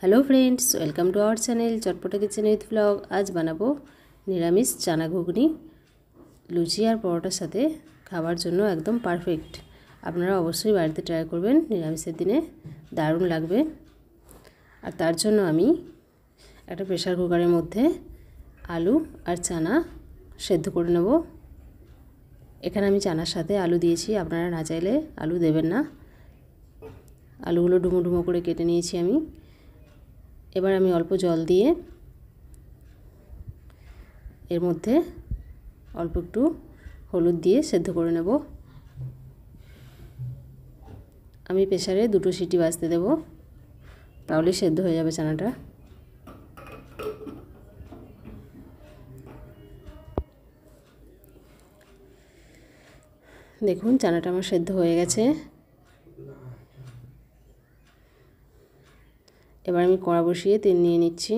Hello friends, welcome to our channel Chatpata kitchen with blog. आज बनाबो निरामिष चाना घुगनी। लुचि और परोटार साथे खाবার জন্য একদম পারফেক্ট। আপনারা অবশ্যই বাড়িতে ট্রাই করবেন, নিরামিষের দিনে দারুণ লাগবে। আর তার জন্য আমি একটা প্রেসার কুকারের মধ্যে আলু আর চানা সেদ্ধ করে নেব। এখানে আমি চানার সাথে আলু দিয়েছি, আপনারা না চাইলে আলু দেবেন না। আলুগুলো ডুমো ডুমো করে কেটে নিয়েছি আমি। এবার আমি অল্প জল দিয়ে এর মধ্যে অল্প একটু হলুদ দিয়ে সেদ্ধ করে নেব। আমি প্রেসারে দুটো সিটি বাজতে দেব, তাহলে সেদ্ধ হয়ে যাবে চানাটা। দেখুন চানাটা আমার সেদ্ধ হয়ে গেছে। এবার আমি কড়া বসিয়ে তেল নিয়ে নিচ্ছি।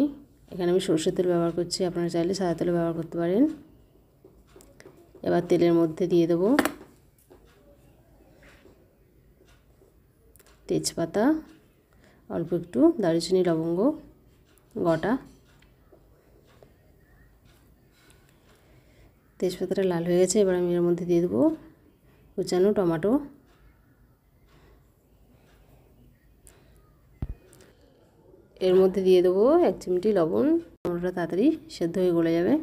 এখানে আমি সরষের তেল ব্যবহার করছি, আপনারা চাইলে সাদা তেল ব্যবহার করতে পারেন। এবার তেলের মধ্যে দিয়ে দেব তেজপাতা, অল্প একটু দারুচিনি লবঙ্গ গোটা। তেজপাতাটা লাল হয়ে গেছে, এবার আমি এর মধ্যে দিয়ে দেবো কুচানো টমেটো। এর মধ্যে দিয়ে দেবো 1 চিমটি লবণ। টমেটোটা তাড়াতাড়ি সেদ্ধ হয়ে গলে যাবে।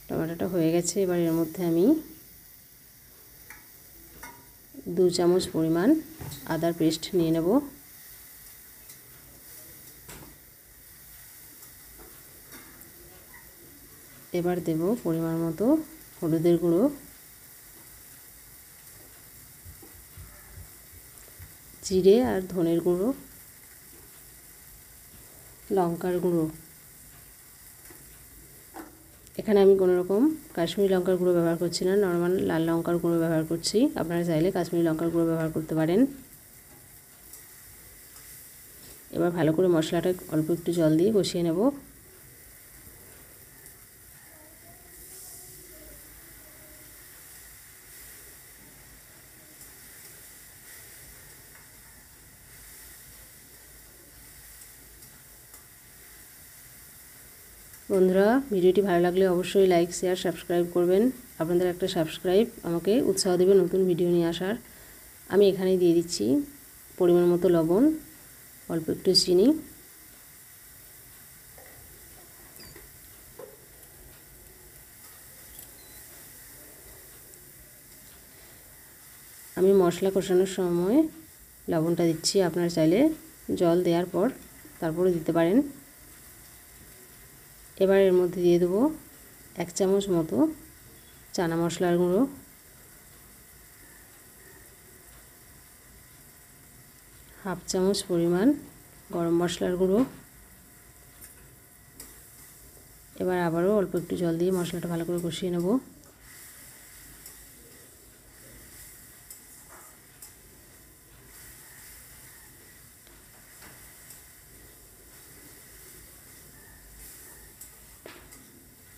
টমেটোটা হয়ে গেছে, এবার এর মধ্যে আমি 2 চামচ পরিমাণ আদার পেস্ট নিয়ে নেব। এবার দেব পরিমাণ মতো হলুদের গুঁড়ো, জিরে আর ধনের গুঁড়ো, লঙ্কার গুঁড়ো। এখানে আমি কোনো রকম কাশ্মীরি লঙ্কার গুঁড়ো ব্যবহার করছি না, নর্মাল লাল লঙ্কার গুঁড়ো ব্যবহার করছি। আপনারা চাইলে কাশ্মীরি লঙ্কার গুঁড়ো ব্যবহার করতে পারেন। এবার ভালো করে মশলাটা অল্প একটু জল দিয়ে কষিয়ে নেব। বন্ধুরা, ভিডিওটি ভালো লাগলে অবশ্যই লাইক, শেয়ার, সাবস্ক্রাইব করবেন। আপনাদের একটা সাবস্ক্রাইব আমাকে উৎসাহ দেবে নতুন ভিডিও নিয়ে আসার। আমি এখানে দিয়ে দিচ্ছি পরিমাণ মতো লবণ, অল্প একটু চিনি। আমি মশলা কষানোর সময় লবণটা দিচ্ছি, আপনারা চাইলে জল দেওয়ার পর তারপরে দিতে পারেন। এবার এর মধ্যে দিয়ে দেবো 1 চামচ মতো চানা মশলার গুঁড়ো, হাফ চামচ পরিমাণ গরম মশলার গুঁড়ো। এবার আবারও অল্প একটু জল দিয়ে মশলাটা ভালো করে কষিয়ে নেব।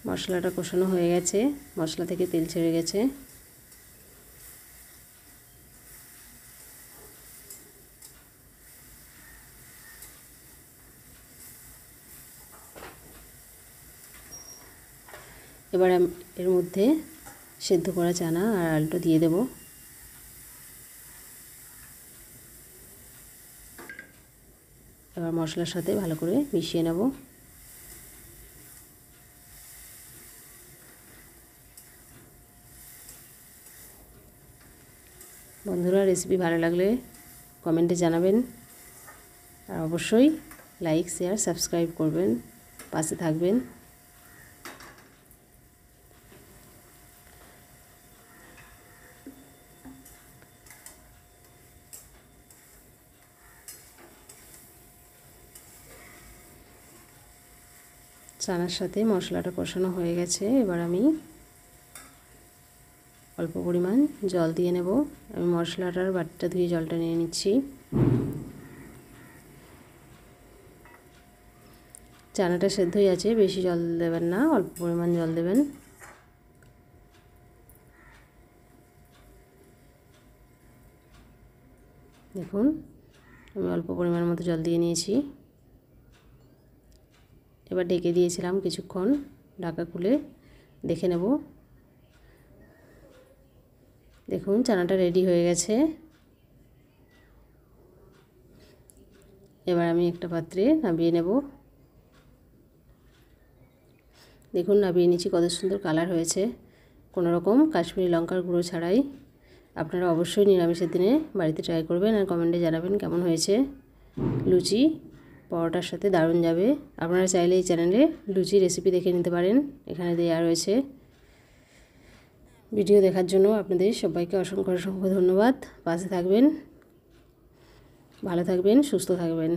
মশলাটা কষানো হয়ে গেছে, মশলা থেকে তেল ছেড়ে গেছে। এবার এর মধ্যে সেদ্ধ করা চানা আর আলুটা দিয়ে দেব। এবার মশলার সাথে ভালো করে মিশিয়ে নেব। বন্ধুরা, রেসিপি ভালো লাগলে কমেন্টে জানাবেন, আর অবশ্যই লাইক, শেয়ার, সাবস্ক্রাইব করবেন, পাশে থাকবেন। চানার সাথে মশলাটা কষানো হয়ে গেছে, এবার আমি অল্প পরিমাণ জল দিয়ে নেব। আমি মশলাটার বাটিটা ধুয়ে জলটা নিয়ে নিচ্ছি। চানাটা সেদ্ধ হয়ে আছে, বেশি জল দেবেন না, অল্প পরিমাণ জল দেবেন। দেখুন আমি অল্প পরিমাণ মতো জল দিয়ে নিয়েছি। এবার ঢেকে দিয়েছিলাম কিছুক্ষণ, ঢাকা খুলে দেখে নেব। দেখুন চানাটা রেডি হয়ে গেছে। এবার আমি একটা পাত্রে নামিয়ে নেব। দেখুন নামিয়ে নিয়েছি, কত সুন্দর কালার হয়েছে, কোনো রকম কাশ্মীরি লঙ্কার গুঁড়ো ছাড়াই। আপনারা অবশ্যই নিরামিষের দিনে বাড়িতে ট্রাই করবেন আর কমেন্টে জানাবেন কেমন হয়েছে। লুচি পরোটার সাথে দারুণ যাবে। আপনারা চাইলে এই চ্যানেলে লুচি রেসিপি দেখে নিতে পারেন, এখানে দেওয়া রয়েছে। ভিডিও দেখার জন্য আপনাদের সবাইকে অসংখ্য অসংখ্য ধন্যবাদ। পাশে থাকবেন, ভালো থাকবেন, সুস্থ থাকবেন।